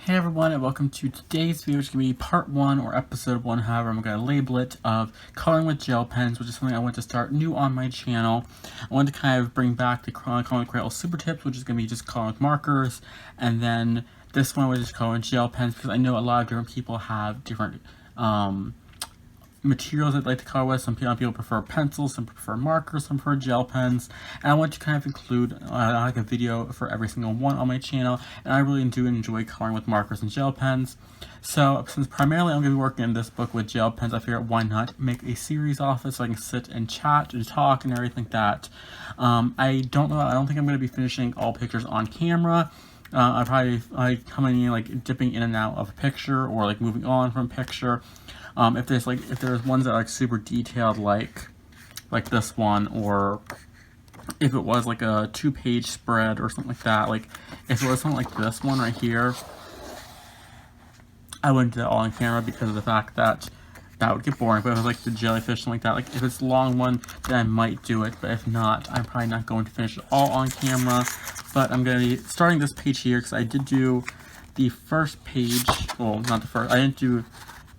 Hey everyone, and welcome to today's video, which is going to be part 1 or episode 1, however I'm going to label it, of coloring with gel pens, which is something I want to start new on my channel. I want to kind of bring back the coloring with Crayola Super Tips, which is going to be just coloring with markers, and then this one was just coloring with gel pens, because I know a lot of different people have different materials I'd like to color with. Some people prefer pencils, some prefer markers, some prefer gel pens, and I want to kind of include like a video for every single one on my channel, and I really do enjoy coloring with markers and gel pens. So since primarily I'm going to be working in this book with gel pens, I figured why not make a series off it so I can sit and chat and talk and everything like that. I don't think I'm going to be finishing all pictures on camera. I probably coming in, like dipping in and out of a picture, or like moving on from a picture. If there's ones that are like super detailed, like this one, or if it was like a 2-page spread or something like that, like if it was something like this one right here, I wouldn't do that all on camera because of the fact that that would get boring. But if it was like the jellyfish, something like that, like if it's a long one, then I might do it. But if not, I'm probably not going to finish it all on camera. But I'm going to be starting this page here because I did do the first page. Well, not the first. I didn't do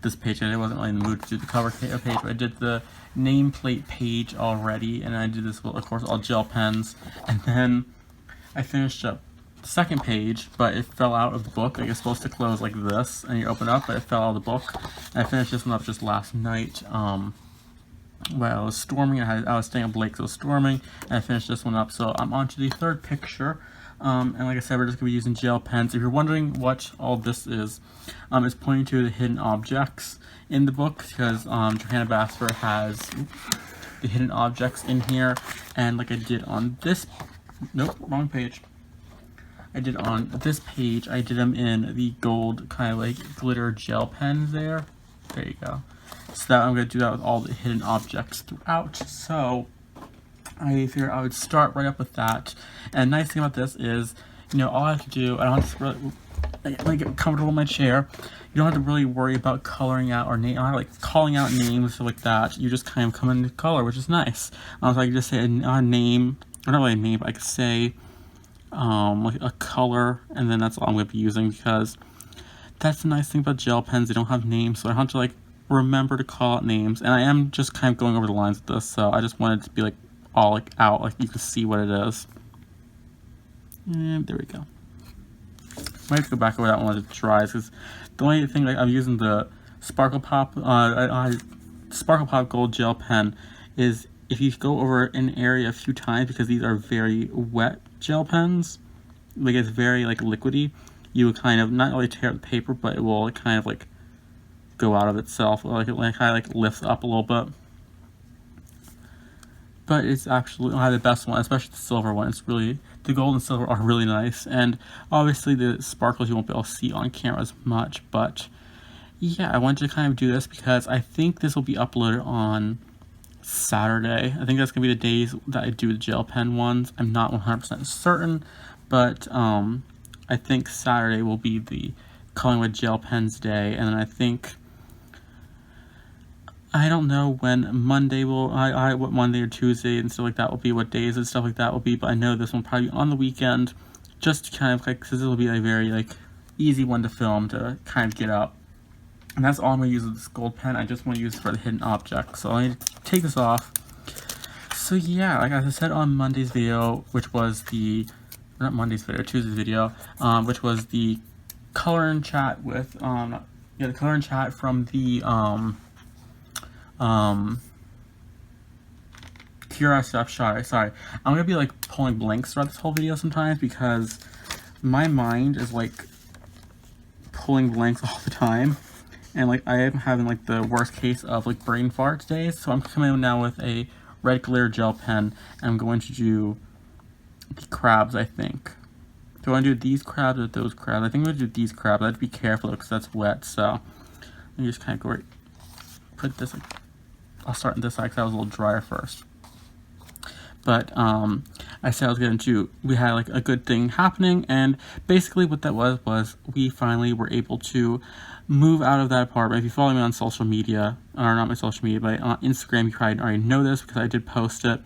this page, and I wasn't really in the mood to do the cover page, but I did the nameplate page already, and I did this, of course, all gel pens. And then I finished up the second page, but it fell out of the book. Like, it's supposed to close like this, and you open it up, but it fell out of the book. And I finished this one up just last night. While I was storming, I was staying up late, so I was storming, and I finished this one up. So I'm on to the third picture. And like I said, we're just going to be using gel pens. If you're wondering what all this is, it's pointing to the hidden objects in the book, because Johanna Basford has the hidden objects in here. And like I did on this, nope, wrong page. I did on this page, I did them in the gold kind of like glitter gel pens there. There you go. So that I'm going to do that with all the hidden objects throughout. So I figured I would start right up with that. And the nice thing about this is, you know, all I have to do, I don't have to really get comfortable in my chair. You don't have to really worry about coloring out or calling out names or like that. You just kind of come into color, which is nice. So I can just say a name, or not really a name, but I could say like a color, and then that's all I'm going to be using, because that's the nice thing about gel pens. They don't have names, so I don't have to like remember to call out names. And I am just kind of going over the lines with this, so I just wanted it to be like all like out, like you can see what it is. And there we go. I might have to go back over that one as it dries, because the only thing, like, I'm using the Sparkle Pop Sparkle Pop Gold Gel Pen, is if you go over an area a few times, because these are very wet gel pens, like it's very like liquidy, you would kind of not really tear up the paper, but it will kind of like go out of itself, like it kind of like lifts up a little bit. But it's absolutely the best one, especially the silver one. It's really, the gold and silver are really nice, and obviously the sparkles you won't be able to see on camera as much. But yeah, I wanted to kind of do this because I think this will be uploaded on Saturday. I think that's gonna be the days that I do the gel pen ones. I'm not 100% certain, but I think Saturday will be the coloring with gel pens day, and then I don't know when Monday will, what Monday or Tuesday and stuff like that will be, what days and stuff like that will be, but I know this one will probably be on the weekend, just to kind of like, because this will be a very like easy one to film, to kind of get up. And that's all I'm going to use with this gold pen. I just want to use it for the hidden object. So I need to take this off. So yeah, like I said on Monday's video, which was the, not Monday's video, Tuesday's video, which was the color and chat with, the color and chat from the, Kira stuff. Sorry, I'm gonna be like pulling blanks throughout this whole video sometimes, because my mind is like pulling blanks all the time, and like I am having like the worst case of like brain fart days. So I'm coming in now with a red glitter gel pen, and I'm going to do the crabs. I think. Do I want to do these crabs or those crabs? I think I'm going to do these crabs. I have to be careful because that's wet. So let me just kind of go right, put this like, I'll start on this side because I was a little drier first. But I said I was going to, we had like a good thing happening, and basically what that was we finally were able to move out of that apartment. If you follow me on social media, or not my social media, but on Instagram, you probably already know this because I did post it.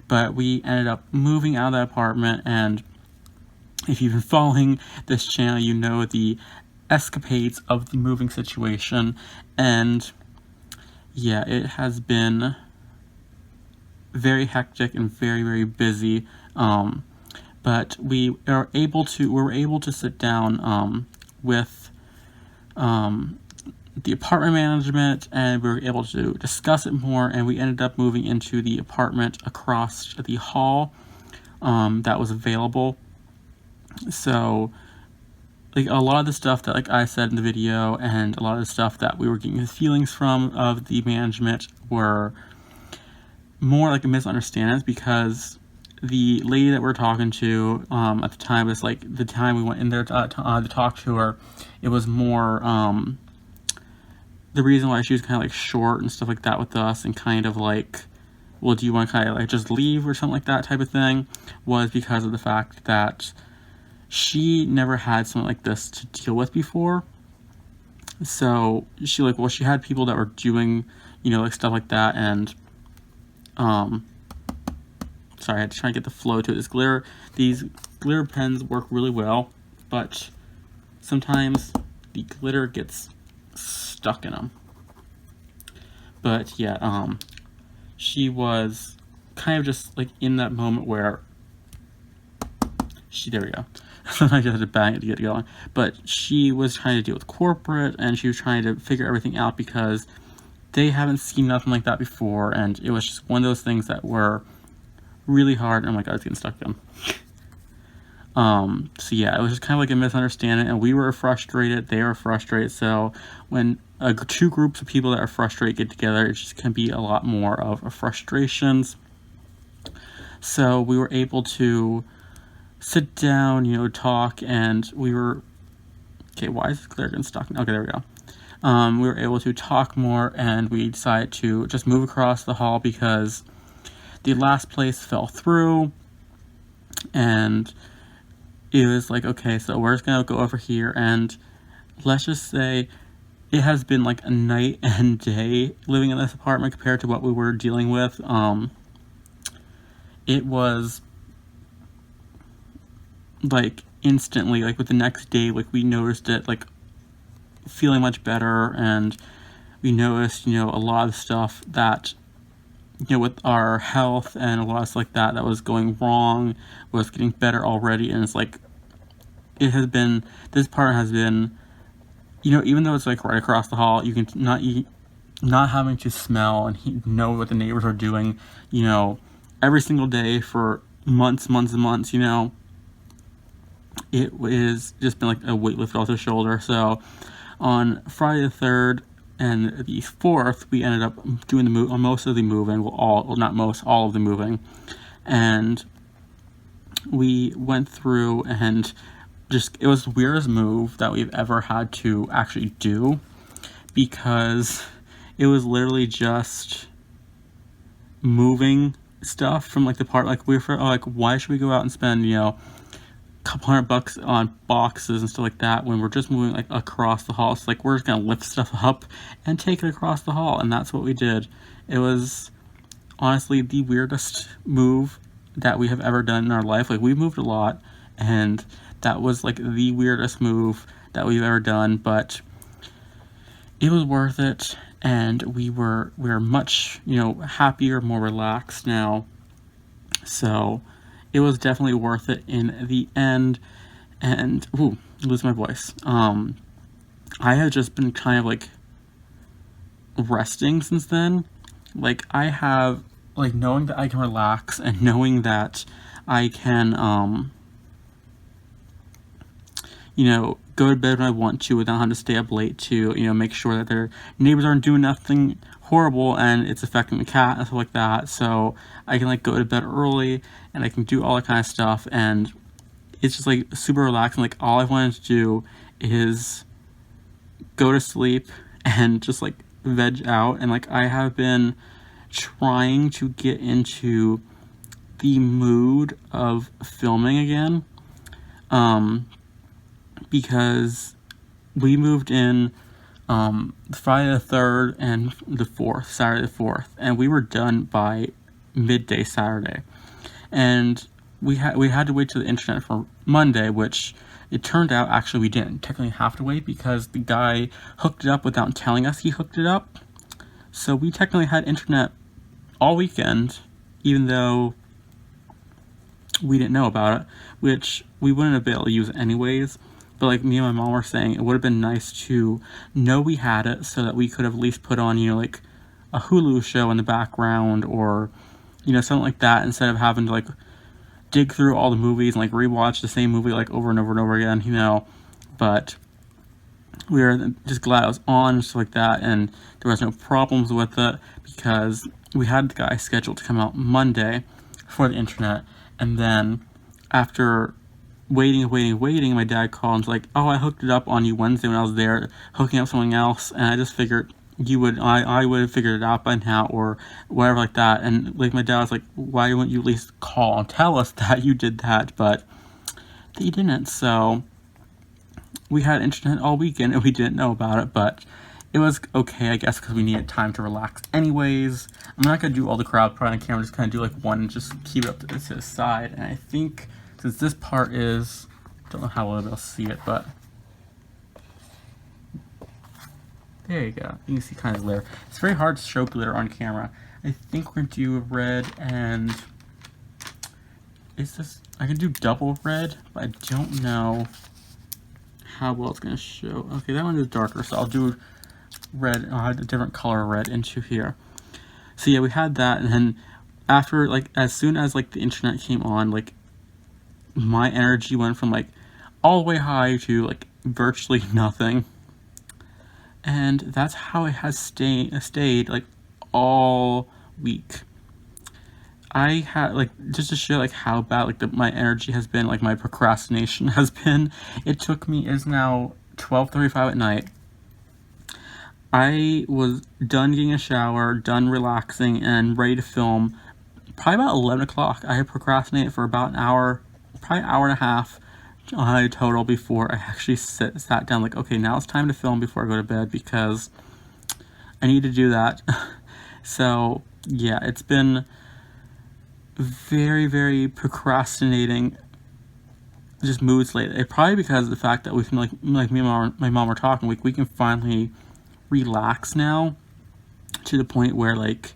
But we ended up moving out of that apartment, and if you've been following this channel, you know the escapades of the moving situation. And yeah, it has been very hectic and very, very busy. But we were able to sit down with the apartment management, and we were able to discuss it more, and we ended up moving into the apartment across the hall that was available. So like a lot of the stuff that like I said in the video, and a lot of the stuff that we were getting the feelings from of the management were more like a misunderstanding, because the lady that we're talking to at the time was like the time we went in there to talk to her, it was more the reason why she was kind of like short and stuff like that with us, and kind of like, well, do you want to kind of like just leave or something like that type of thing, was because of the fact that she never had something like this to deal with before. So she like, well, she had people that were doing, you know, like stuff like that, and sorry, I had to try and get the flow to it. These glitter pens work really well, but sometimes the glitter gets stuck in them. But yeah, she was kind of just like in that moment where there we go. Sometimes you have to bang it to get going. But she was trying to deal with corporate, and she was trying to figure everything out because they haven't seen nothing like that before, and it was just one of those things that were really hard. And oh my god, it's getting stuck in. So yeah, it was just kind of like a misunderstanding, and we were frustrated, they were frustrated. So when two groups of people that are frustrated get together, it just can be a lot more of frustrations. So we were able to sit down, you know, talk, and we were, okay, why is this clear getting stuck? Okay, there we go. We were able to talk more, and we decided to just move across the hall because the last place fell through, and it was like, okay, so we're just gonna go over here, and let's just say it has been like a night and day living in this apartment compared to what we were dealing with. It was like instantly, like with the next day, like we noticed it like feeling much better, and we noticed, you know, a lot of stuff that, you know, with our health and a lot of stuff like that was going wrong was getting better already. And it's like, it has been, this part has been, you know, even though it's like right across the hall, you can not having to smell and know what the neighbors are doing, you know, every single day for months and months, you know, it is just been like a weight lifted off their shoulder. So on Friday the 3rd and the 4th, we ended up doing the move on most of the moving, all of the moving, and we went through, and just, it was the weirdest move that we've ever had to actually do, because it was literally just moving stuff from like the part, like we were like, why should we go out and spend, you know, couple $100 on boxes and stuff like that when we're just moving like across the hall? It's like, we're just gonna lift stuff up and take it across the hall, and that's what we did. It was honestly the weirdest move that we have ever done in our life. Like, we've moved a lot, and that was like the weirdest move that we've ever done, but it was worth it, and we're much, you know, happier, more relaxed now. So it was definitely worth it in the end. And lose my voice. I have just been kind of like resting since then. Like, I have, like, knowing that I can relax, and knowing that I can you know, go to bed when I want to without having to stay up late to, you know, make sure that their neighbors aren't doing nothing horrible and it's affecting the cat and stuff like that. So I can like go to bed early, and I can do all that kind of stuff, and it's just like super relaxing. Like, all I wanted to do is go to sleep and just like veg out. And like, I have been trying to get into the mood of filming again, because we moved in Friday the 3rd and the 4th, Saturday the 4th, and we were done by midday Saturday. And we had to wait to the internet for Monday, which it turned out actually we didn't technically have to wait because the guy hooked it up without telling us he hooked it up. So we technically had internet all weekend, even though we didn't know about it, which we wouldn't have been able to use it anyways. But like me and my mom were saying, it would have been nice to know we had it so that we could have at least put on, you know, like a Hulu show in the background or, you know, something like that, instead of having to like dig through all the movies and like rewatch the same movie like over and over and over again, you know. But we were just glad it was on and stuff like that, and there was no problems with it because we had the guy scheduled to come out Monday for the internet, and then after waiting, my dad called and was like, oh, I hooked it up on you Wednesday when I was there hooking up something else, and I just figured I would have figured it out by now or whatever like that. And like my dad was like, why wouldn't you at least call and tell us that you did that? But they didn't, so we had internet all weekend and we didn't know about it, but it was okay, I guess, because we needed time to relax anyways. I'm not going to do all the crowd part on camera, just kind of do like one and just keep it up to the side. And I think since this part is, don't know how well they'll see it, but there you go. You can see kind of glitter. It's very hard to show glitter on camera. I think we're going to do red and, is this, I can do double red, but I don't know how well it's going to show. Okay, that one is darker, so I'll do red. I'll add a different color red into here. So yeah, we had that, and then after, like, as soon as like the internet came on, like my energy went from like all the way high to like virtually nothing, and that's how it has stayed like all week. I had, like, just to show like how bad like my energy has been, like my procrastination has been, it took me, it's now 12:35 at night. I was done getting a shower, done relaxing, and ready to film probably about 11 o'clock. I had procrastinated for about an hour, probably an hour and a half total before I actually sat down like, okay, now it's time to film before I go to bed because I need to do that. So yeah, it's been very, very procrastinating just moods lately. Probably because of the fact that we can, like me and my mom were talking, like we can finally relax now to the point where like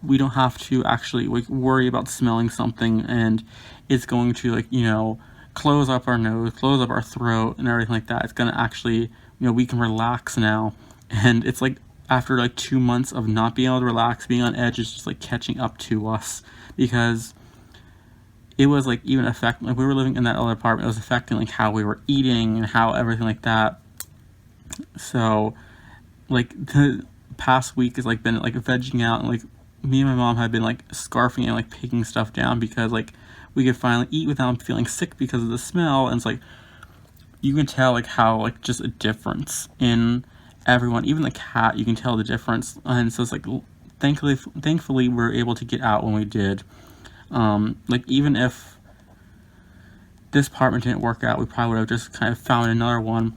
we don't have to actually like worry about smelling something and it's going to, like, you know, close up our nose, close up our throat and everything like that. It's gonna actually, you know, we can relax now. And it's like after like 2 months of not being able to relax, being on edge is just like catching up to us, because it was like even affecting, like we were living in that other apartment, it was affecting like how we were eating and how everything like that. So like the past week has like been like vegging out, and like me and my mom had been like scarfing and like picking stuff down because like we could finally eat without feeling sick because of the smell. And it's like you can tell like how like just a difference in everyone, even the cat, you can tell the difference. And so it's like thankfully we were able to get out when we did. Like even if this apartment didn't work out, we probably would have just kind of found another one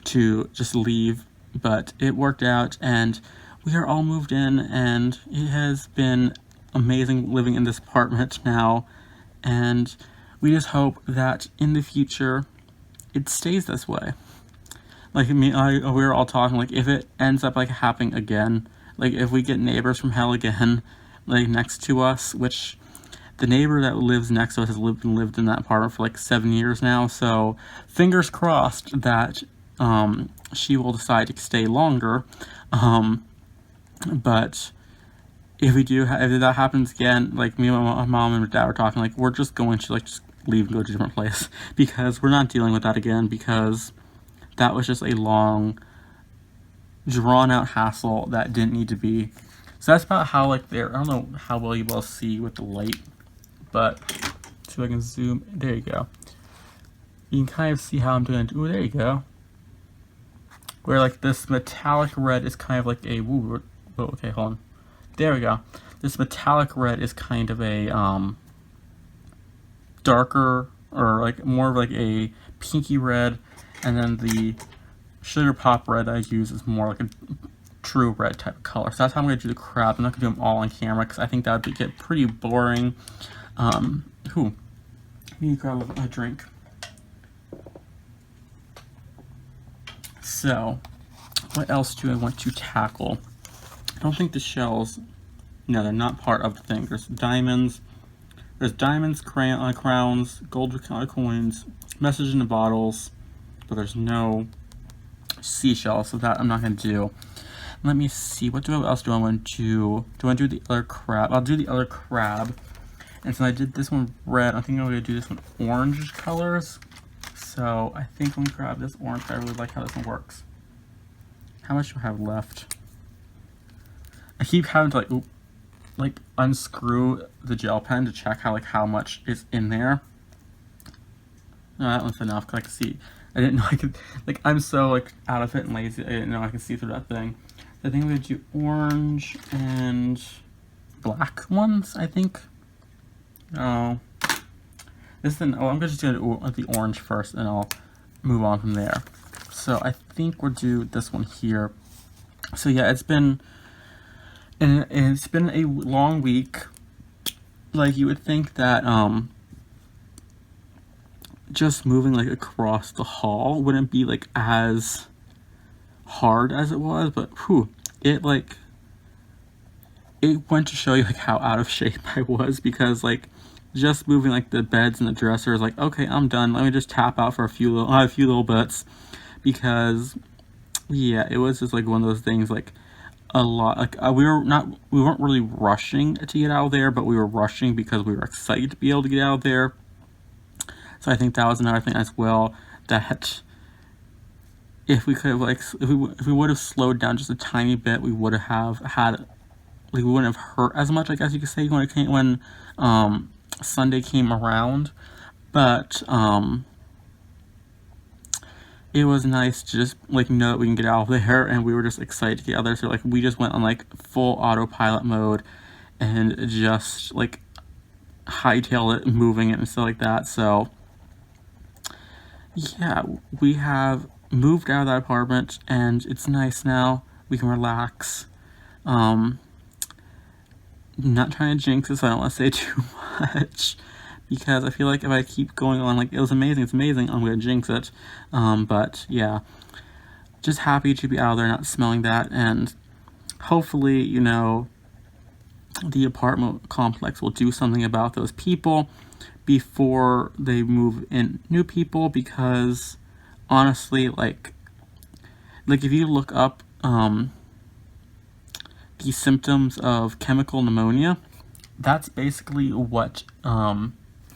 to just leave, but it worked out and we are all moved in, and it has been amazing living in this apartment now, and we just hope that in the future it stays this way. Like we were all talking, like if it ends up like happening again, like if we get neighbors from hell again, like next to us, which the neighbor that lives next to us has lived in that apartment for like 7 years now, so fingers crossed that she will decide to stay longer. But if if that happens again, like me and my mom and my dad were talking, like we're just going to like just leave and go to a different place because we're not dealing with that again, because that was just a long, drawn out hassle that didn't need to be. So that's about how like there, I don't know how well you will see with the light, but see if I can zoom. There you go. You can kind of see how I'm doing. Ooh, there you go. Where like this metallic red is kind of like a, ooh, oh, okay, hold on. There we go. This metallic red is kind of a darker, or like more of like a pinky red, and then the sugar pop red I use is more like a true red type of color. So that's how I'm going to do the crowd. I'm not going to do them all on camera because I think that would get pretty boring. Need to grab a drink. So, what else do I want to tackle? I don't think the shells, no, they're not part of the thing. There's diamonds, crowns, gold coins, message in the bottles, but there's no seashells, so that I'm not going to do. Let me see, what else do I want to do? Do I want to do the other crab? I'll do the other crab. And so I did this one red. I think I'm going to do this one orange colors. So I think I'm going to grab this orange. I really like how this one works. How much do I have left? I keep having to like unscrew the gel pen to check how much is in there. No, that one's enough because I can see. I didn't know I could, I'm so out of it and lazy. I didn't know I could see through that thing. I think I'm going to do orange and black ones, I think. Oh, I'm just going to do the orange first, and I'll move on from there. So I think we'll do this one here. So yeah, it's been a long week. Like, you would think that just moving across the hall wouldn't be as hard as it was, but whew, it went to show you how out of shape I was, because just moving the beds and the dressers, okay, I'm done, let me just tap out for a few little bits, because yeah, it was just one of those things, a lot, we weren't really rushing to get out of there, but we were rushing because we were excited to be able to get out of there. So I think that was another thing as well, that if we could have if we would have slowed down just a tiny bit, we would have had we wouldn't have hurt as much, I guess you could say, when Sunday came around. But it was nice to just know that we can get out of there, and we were just excited to get out of there. So we just went on full autopilot mode and just hightail it, moving it and stuff like that. So yeah, we have moved out of that apartment, and it's nice now. We can relax. Not trying to jinx this, I don't want to say too much, because I feel if I keep going on it was amazing, it's amazing, I'm going to jinx it. But yeah, just happy to be out of there, not smelling that, and hopefully, the apartment complex will do something about those people before they move in new people, because honestly, if you look up the symptoms of chemical pneumonia, that's basically what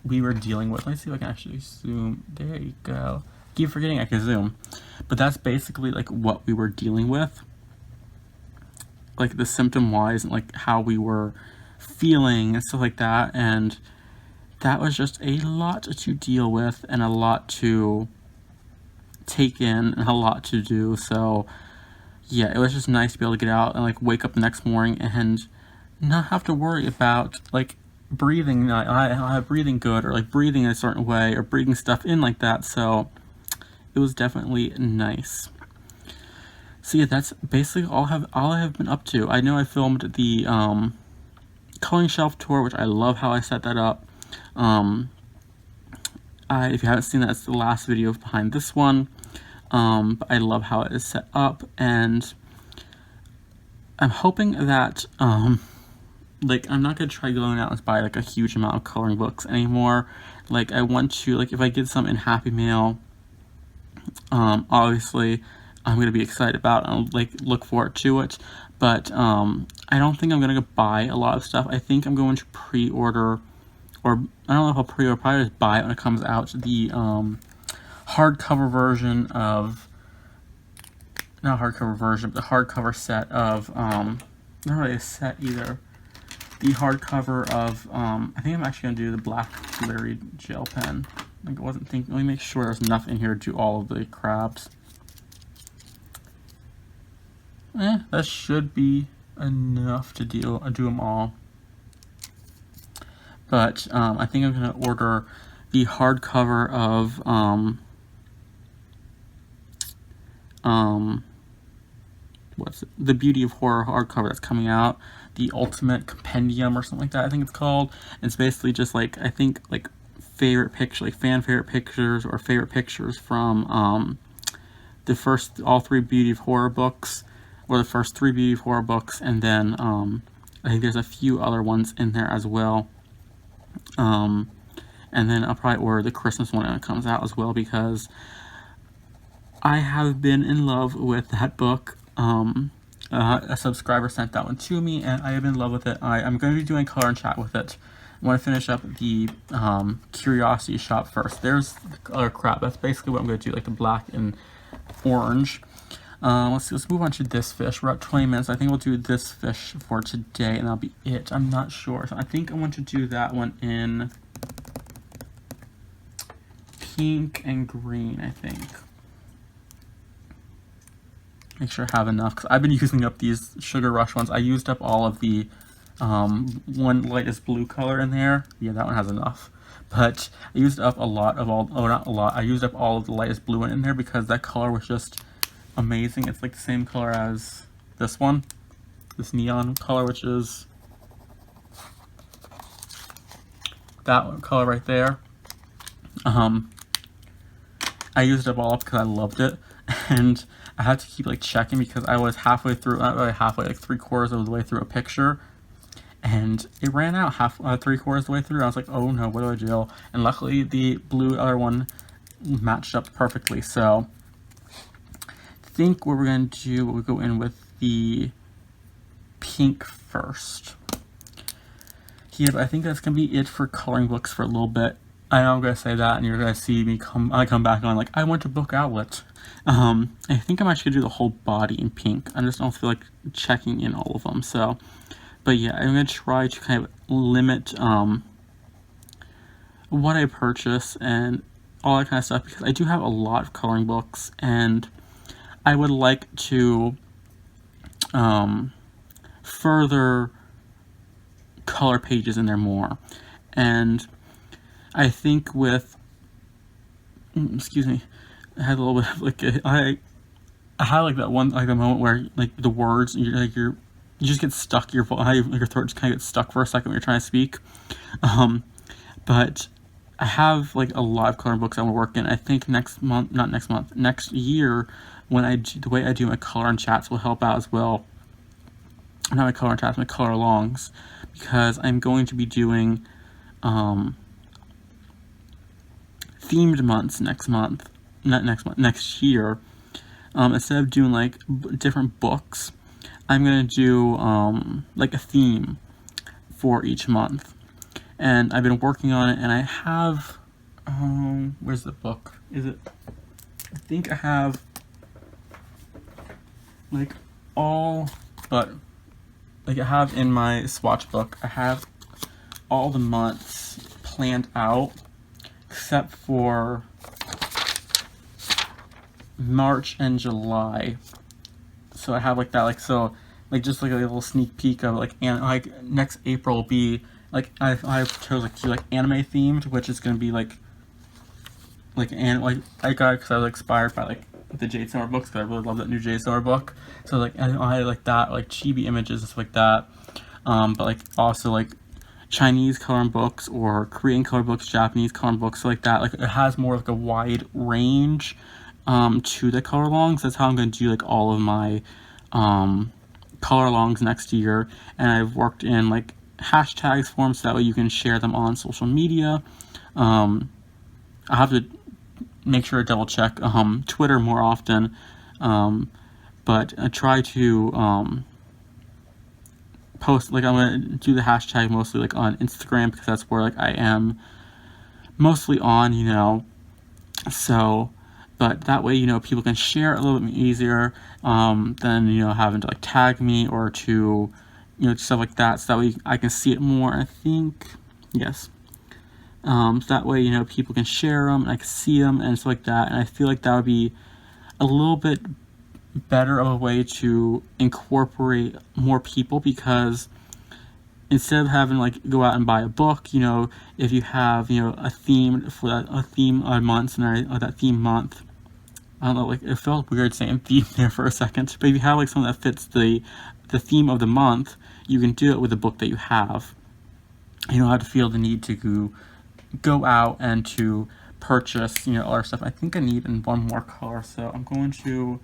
we were dealing with. Let's see if I can actually zoom. There you go. Keep forgetting I can zoom. But that's basically what we were dealing with, the symptom wise, and how we were feeling and stuff like that. And that was just a lot to deal with, and a lot to take in, and a lot to do. So yeah, it was just nice to be able to get out and wake up the next morning and not have to worry about breathing. I have breathing good, or breathing in a certain way, or breathing stuff in that. So it was definitely nice. So yeah, that's basically all I have been up to. I know I filmed the coloring shelf tour, which I love how I set that up. If you haven't seen that, it's the last video behind this one. But I love how it is set up, and I'm hoping that I'm not gonna try going out and buy a huge amount of coloring books anymore. I want to, if I get some in Happy Mail, obviously I'm gonna be excited about it and look forward to it. But I don't think I'm gonna go buy a lot of stuff. I think I'm going to pre-order, or I don't know if I'll pre-order, probably just buy it when it comes out, the hardcover version of, not hardcover version, but the hardcover set of, not really a set either, the hardcover of, I think I'm actually going to do the black glittery gel pen. I wasn't thinking, let me make sure there's enough in here to do all of the crabs. That should be enough to do them all. But I think I'm going to order the hardcover of what's it? The Beauty of Horror hardcover that's coming out, the Ultimate Compendium or something like that, I think it's called. It's basically just I think favorite picture, fan favorite pictures, or favorite pictures from all three Beauty of Horror books, or the first three Beauty of Horror books, and then I think there's a few other ones in there as well. And then I'll probably order the Christmas one when it comes out as well, because I have been in love with that book. A subscriber sent that one to me, and I have been in love with it. I'm going to be doing color and chat with it. I want to finish up the Curiosity Shop first. There's the color crap. That's basically what I'm going to do, like the black and orange. Let's move on to this fish. We're at 20 minutes. I think we'll do this fish for today, and that'll be it. I'm not sure. So I think I want to do that one in pink and green, I think. Make sure I have enough, because I've been using up these Sugar Rush ones. I used up all of the one lightest blue color in there. Yeah, that one has enough. But I used up a lot of all, oh, not a lot. I used up all of the lightest blue one in there because that color was just amazing. It's like the same color as this one, this neon color, which is that one color right there. I used it up all up because I loved it, and I had to keep like checking because I was halfway through, not really halfway, like 3/4 of the way through a picture, and it ran out 3/4 of the way through. I was like, oh no, what do I do? And luckily the blue other one matched up perfectly. So I think what we're going to do, we'll go in with the pink first. Yeah, but I think that's going to be it for coloring books for a little bit. I know I'm going to say that, and you're going to see me come back on like, I went to Book Outlet. I think I'm actually going to do the whole body in pink. I just don't feel like checking in all of them. So, but yeah, I'm going to try to kind of limit what I purchase and all that kind of stuff, because I do have a lot of coloring books, and I would like to further color pages in there more. And I think with, excuse me, I had a little bit of like I had like that one, like a moment where like the words, you just get stuck. Your throat just kind of gets stuck for a second when you're trying to speak. But I have like a lot of coloring books I want to work in. I think next year, when the way I do my color and chats will help out as well. Not my color and chats, my color alongs, because I'm going to be doing themed months next year. Instead of doing like different books, I'm gonna do like a theme for each month, and I've been working on it, and I have where's the book? Is it? I think I have like all, but like I have in my swatch book, I have all the months planned out except for March and July. So I have like that, like, so like just like a little sneak peek of like, and like next April will be like I chose like to like anime themed, which is gonna be like I got it because I was inspired by like the Jade Summer books, because I really love that new Jade Summer book. So like I like that, like chibi images and stuff like that. But like also like Chinese coloring books or Korean coloring books, Japanese coloring books, like that. Like it has more like a wide range to the color alongs. That's how I'm going to do like all of my color alongs next year. And I've worked in like hashtags for them, so that way you can share them on social media. I have to make sure to double check Twitter more often, but I try to post, like I'm going to do the hashtag mostly like on Instagram, because that's where like I am mostly on, you know. So, but that way, you know, people can share it a little bit easier than, you know, having to like tag me or to, you know, stuff like that. So that way I can see it more. I think, yes. So that way, you know, people can share them and I can see them and stuff like that. And I feel like that would be a little bit better of a way to incorporate more people, because instead of having like go out and buy a book, you know, if you have, you know, a theme for that, a theme months and that theme month, I don't know, like it felt weird saying theme there for a second, but if you have like something that fits the theme of the month, you can do it with the book that you have. You don't have to feel the need to go out and to purchase, you know, other stuff. I think I need in one more color, so I'm going to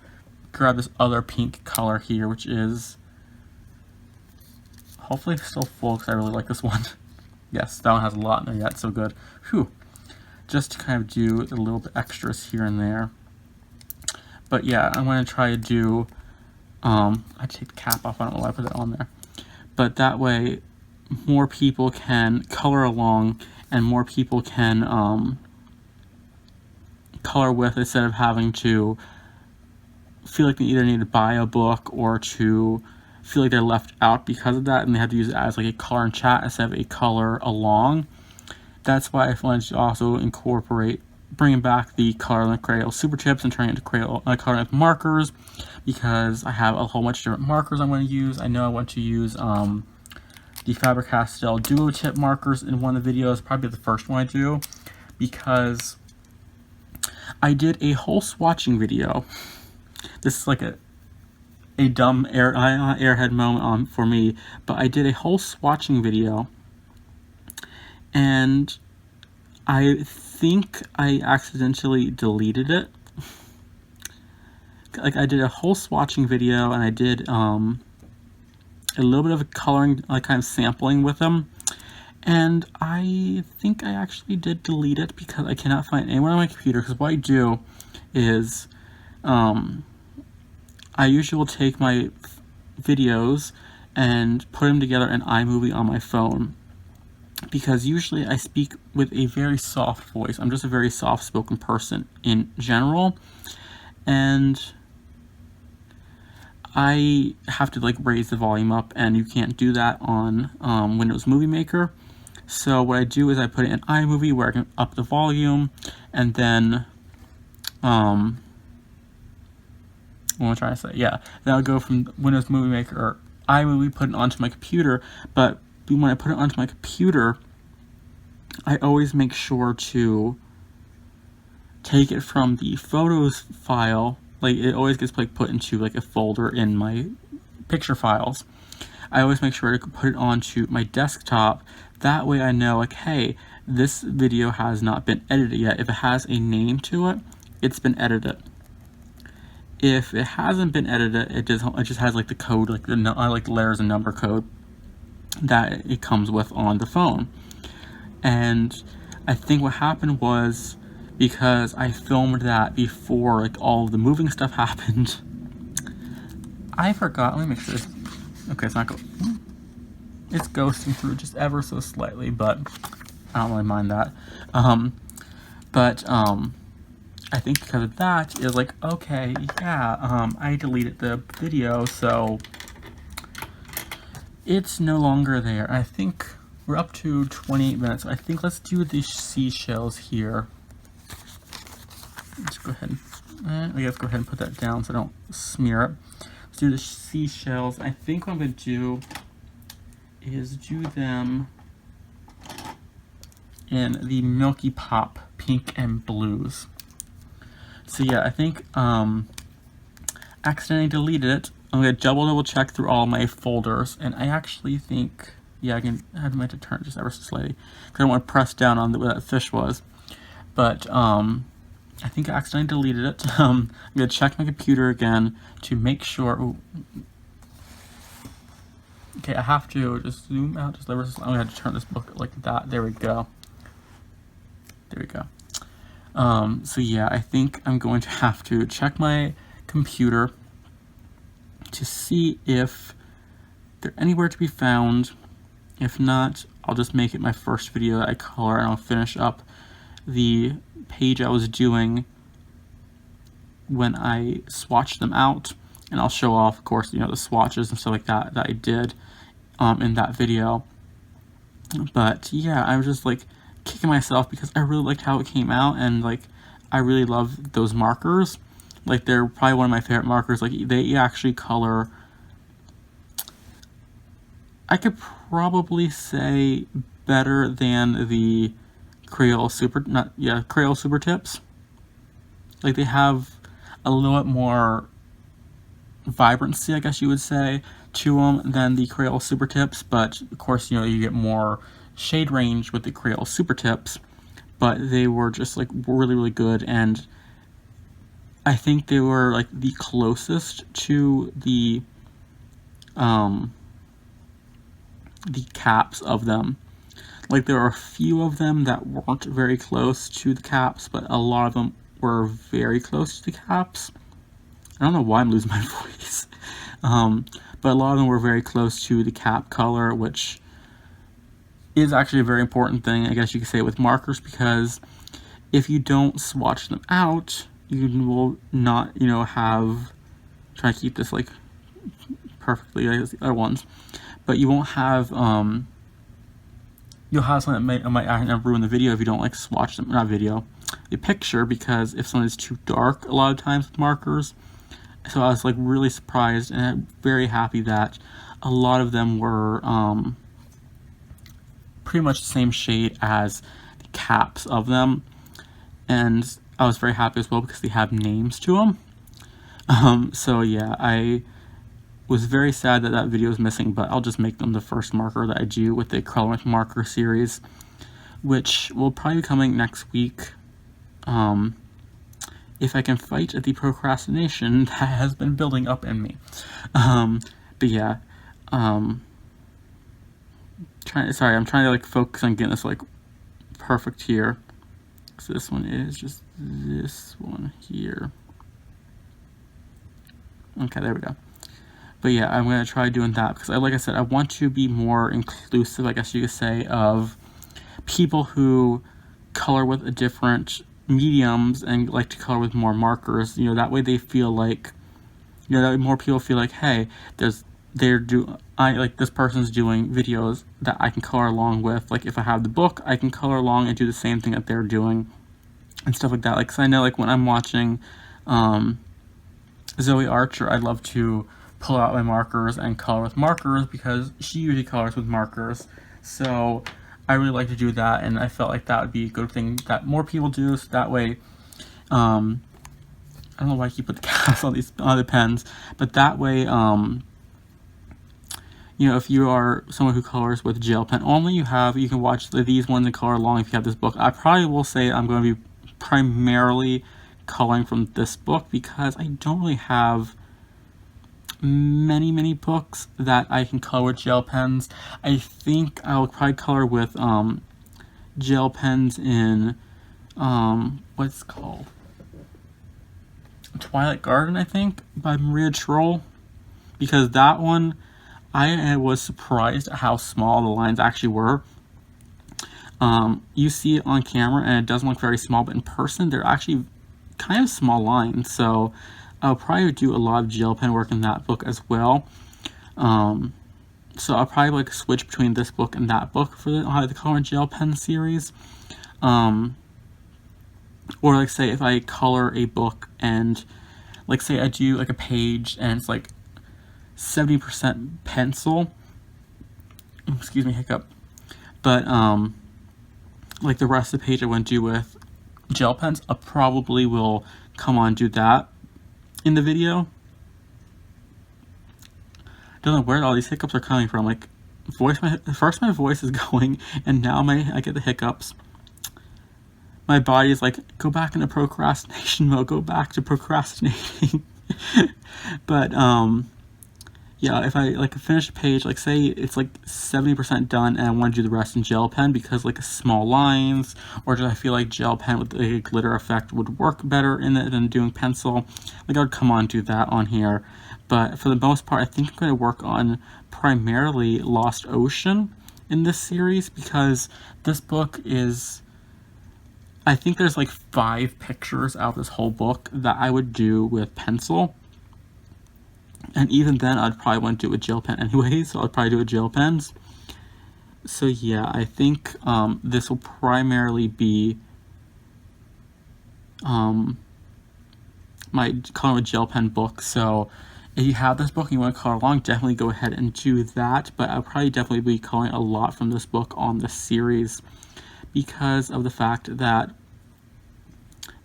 grab this other pink color here, which is hopefully still full because I really like this one. Yes, that one has a lot in there yet, so good. Whew. Just to kind of do a little bit extras here and there. But yeah, I'm going to try to do, I take the cap off, I don't know why I put it on there. But that way, more people can color along and more people can color with, instead of having to feel like they either need to buy a book or to feel like they're left out because of that, and they have to use it as like a color in chat instead of a color along. That's why I wanted to also incorporate bringing back the color in the Crayola Super Tips and turning it into color with markers, because I have a whole bunch of different markers I'm going to use. I know I want to use the Faber-Castell Duo Tip markers in one of the videos, probably the first one I do, because I did a whole swatching video. This is like a dumb airhead moment for me, but I did a whole swatching video, and I think I accidentally deleted it. Like, I did a whole swatching video, and I did a little bit of a coloring, like kind of sampling with them, and I think I actually did delete it because I cannot find it anywhere on my computer. Because what I do is I usually will take my videos and put them together in iMovie on my phone, because usually I speak with a very soft voice. I'm just a very soft-spoken person in general, and I have to like raise the volume up, and you can't do that on Windows Movie Maker. So what I do is I put it in iMovie where I can up the volume, and then what am I trying to say? Yeah, then I'll go from Windows Movie Maker or iMovie, put it onto my computer. But when I put it onto my computer, I always make sure to take it from the photos file. Like, it always gets like put into like a folder in my picture files. I always make sure to put it onto my desktop. That way I know, like, hey, this video has not been edited yet. If it has a name to it, it's been edited. If it hasn't been edited, it just has like the code, like the letters and number code that it comes with on the phone. And I think what happened was, because I filmed that before like all of the moving stuff happened, I forgot. Let me make sure this, okay, it's not go. It's ghosting through just ever so slightly, but I don't really mind that. I think because of that, it was like, okay, yeah, I deleted the video, so it's no longer there. I think we're up to 28 minutes. I think let's do the seashells here. Let's go ahead and, I guess go ahead and put that down so I don't smear it. Let's do the seashells. I think what I'm going to do is do them in the Milky Pop pink and blues. So yeah, I think accidentally deleted it. I'm going to double check through all my folders, and I actually think, yeah, I had to turn it just ever so slightly because I don't want to press down on where that fish was. But I think I accidentally deleted it. I'm going to check my computer again to make sure. Ooh. Okay, I have to just zoom out just ever so slightly. I'm going to have to turn this book like that. There we go. There we go. So yeah, I think I'm going to have to check my computer to see if they're anywhere to be found. If not, I'll just make it my first video that I color, and I'll finish up the page I was doing when I swatched them out, and I'll show off, of course, you know, the swatches and stuff like that I did in that video. But yeah, I was just like kicking myself because I really liked how it came out, and like I really love those markers. Like, they're probably one of my favorite markers. Like, they actually color, I could probably say, better than the Crayola Super Tips. Like, they have a little bit more vibrancy, I guess you would say, to them than the Crayola Super Tips. But of course, you know, you get more shade range with the Crayola Super Tips. but they were just like really, really good, and I think they were like the closest to the caps of them. Like, there are a few of them that weren't very close to the caps, but a lot of them were very close to the caps. I don't know why I'm losing my voice. But a lot of them were very close to the cap color, which is actually a very important thing, I guess you could say, with markers, because if you don't swatch them out, you will not, have, try to keep this like perfectly like the other ones, but you won't have, you'll have something that might ruin the video if you don't like swatch them, not video, the picture, because if something is too dark a lot of times with markers. So I was like really surprised and very happy that a lot of them were pretty much the same shade as the caps of them, and I was very happy as well because they have names to them. So yeah, I was very sad that that video was missing, but I'll just make them the first marker that I do with the acrylic marker series, which will probably be coming next week, if I can fight the procrastination that has been building up in me. But yeah, I'm trying to like focus on getting this like perfect here. So this one is just this one here. Okay, there we go. But yeah, I'm going to try doing that because, like I said, I want to be more inclusive, I guess you could say, of people who color with a different mediums and like to color with more markers. That way they feel like, that way more people feel like, hey, this person's doing videos that I can color along with. Like, if I have the book, I can color along and do the same thing that they're doing and stuff like that. Like, 'cause I know, like, when I'm watching Zoe Archer, I love to pull out my markers and color with markers because she usually colors with markers. So I really like to do that, and I felt like that would be a good thing that more people do, so that way, I don't know why I keep putting the caps on these other pens, but that way, if you are someone who colors with gel pen only, you can watch these ones and color along if you have this book. I probably will say I'm going to be primarily coloring from this book because I don't really have many books that I can color with gel pens. I think I'll probably color with gel pens in what's it called, Twilight Garden, I think, by Maria Troll, because that one I was surprised at how small the lines actually were. You see it on camera and it doesn't look very small, but in person they're actually kind of small lines. So I'll probably do a lot of gel pen work in that book as well. So I'll probably like switch between this book and that book for the color and gel pen series. Or like, say if I color a book and like, say I do like a page and it's like 70% pencil, excuse me, hiccup, but like the rest of the page I want to do with gel pens, I probably will come on and do that in the video. Don't know where all these hiccups are coming from. Like, first my voice is going, and now I get the hiccups. My body is like, go back into procrastination mode, go back to procrastinating. But yeah, if I like finish a page, like say it's like 70% done and I want to do the rest in gel pen because like small lines, or just I feel like gel pen with a glitter effect would work better in it than doing pencil, like I would come on and do that on here. But for the most part, I think I'm going to work on primarily Lost Ocean in this series because this book is, I think there's like 5 pictures out of this whole book that I would do with pencil. And even then, I'd probably want to do it with gel pen anyway, so I'd probably do it with gel pens. So yeah, I think this will primarily be my color with gel pen book. So if you have this book and you want to color along, definitely go ahead and do that. But I'll probably definitely be coloring a lot from this book on this series because of the fact that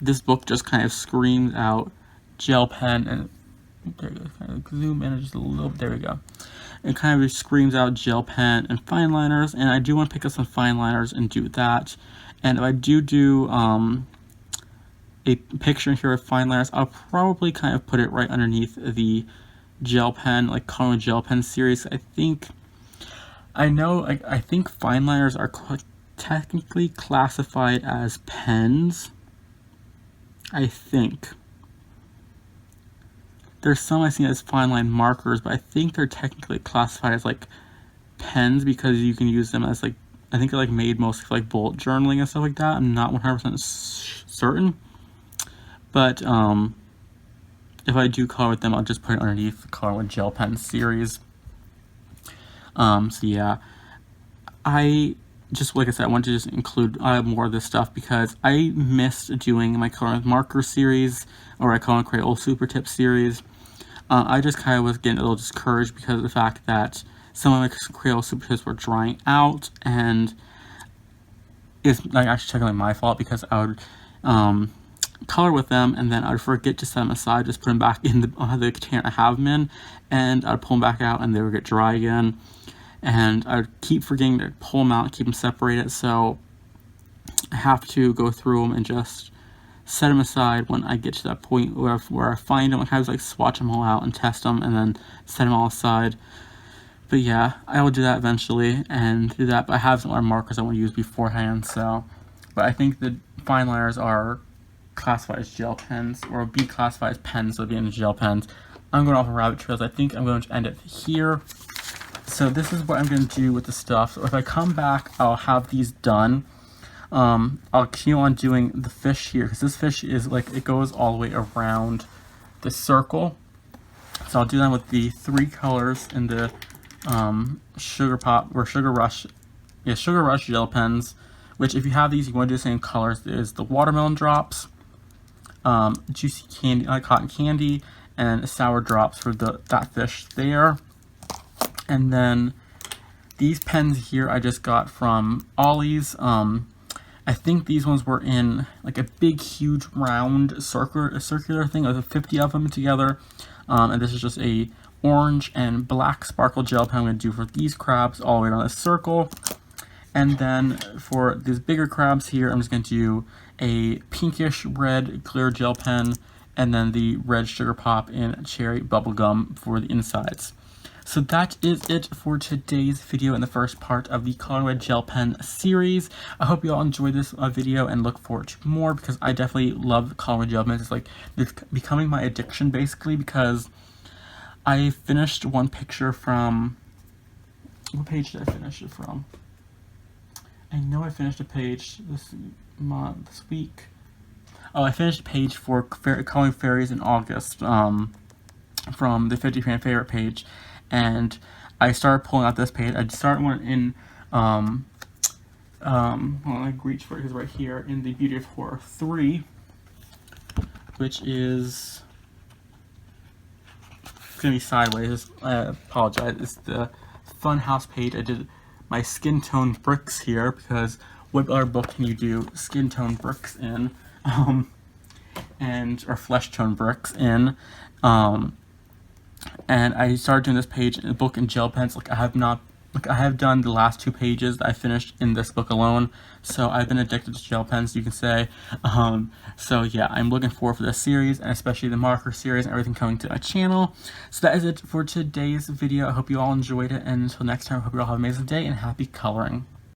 this book just kind of screams out gel pen, and there you go, kind of zoom in just a little bit, there we go. It kind of screams out gel pen and fine liners, and I do want to pick up some fine liners and do that. And if I do a picture here of fine liners, I'll probably kind of put it right underneath the gel pen, like coloring gel pen series. I think fine liners are technically classified as pens. I think there's some I've seen as fine line markers, but I think they're technically classified as like pens because you can use them as like, I think they're like made mostly for like bullet journaling and stuff like that. I'm not 100% certain, but if I do color with them, I'll just put it underneath the color with gel pen series. So yeah, I just, like I said, I wanted to just include more of this stuff because I missed doing my color with marker series, or I call it Crayola Super Tip series. I just kind of was getting a little discouraged because of the fact that some of my Crayola Super Tips were drying out, and it's like actually technically my fault because I would color with them and then I'd forget to set them aside, just put them back in the container I have them in, and I'd pull them back out and they would get dry again. And I'd keep forgetting to pull them out and keep them separated, so I have to go through them and just set them aside when I get to that point where I find them. I kind of like swatch them all out and test them and then set them all aside. But yeah, I will do that eventually and do that, but I have some other markers I want to use beforehand, so. But I think the fine liners are classified as gel pens, or be classified as pens, so being gel pens. I'm going off of rabbit trails. I think I'm going to end it here. So this is what I'm going to do with the stuff. So if I come back, I'll have these done. I'll continue on doing the fish here, because this fish is like, it goes all the way around the circle. So I'll do that with the 3 colors in the Sugar Rush gel pens, which if you have these, you want to do the same colors. There's the watermelon drops, juicy candy, cotton candy, and sour drops for that fish there. And then these pens here I just got from Ollie's. I think these ones were in like a big, huge, round circular thing. There's 50 of them together. And this is just a orange and black sparkle gel pen I'm going to do for these crabs all the way around the circle. And then for these bigger crabs here, I'm just going to do a pinkish red clear gel pen, and then the red sugar pop in cherry bubblegum for the insides. So that is it for today's video in the first part of the Colorway Gel Pen series. I hope you all enjoyed this video and look forward to more, because I definitely love Colorway Gel Pens. It's like, it's becoming my addiction basically, because I finished one picture from, what page did I finish it from? I know I finished a page this week. Oh, I finished a page for Calling Fairies in August from the 50 Fan Favorite page. And I started pulling out this page. I started one in, well, I reach for it, because right here in the Beauty of Horror 3, which is, it's going to be sideways, I apologize, it's the Funhouse page. I did my skin tone bricks here, because what other book can you do skin tone bricks in, or flesh tone bricks in, and I started doing this page in the book in gel pens. I have done the last 2 pages that I finished in this book alone, so I've been addicted to gel pens, you can say. So yeah, I'm looking forward for this series, and especially the marker series and everything coming to my channel. So that is it for today's video. I hope you all enjoyed it, and until next time, I hope you all have an amazing day and happy coloring.